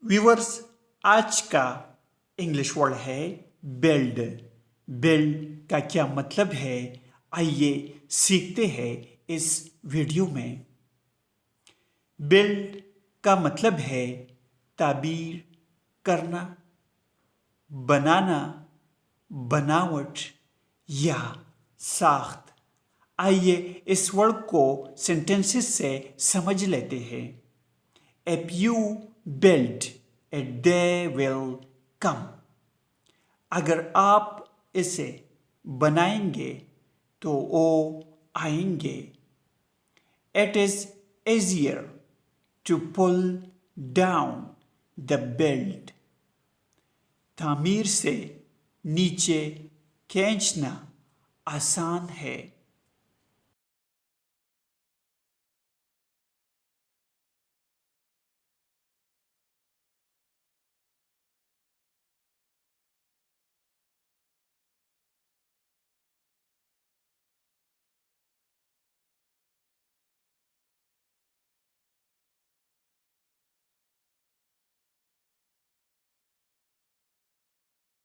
Viewers, आज का English word है बिल्ड। बिल्ड का क्या मतलब है, आइए सीखते हैं इस वीडियो में। बिल्ड का मतलब है ताबीर करना, बनाना, बनावट या साख्त। आइए इस वर्ड को सेंटेंसेस से समझ लेते हैं। If you build, a day will come. अगर आप इसे बनाएंगे तो वो आएंगे। It is easier to pull down the build. तामीर से नीचे खींचना आसान है।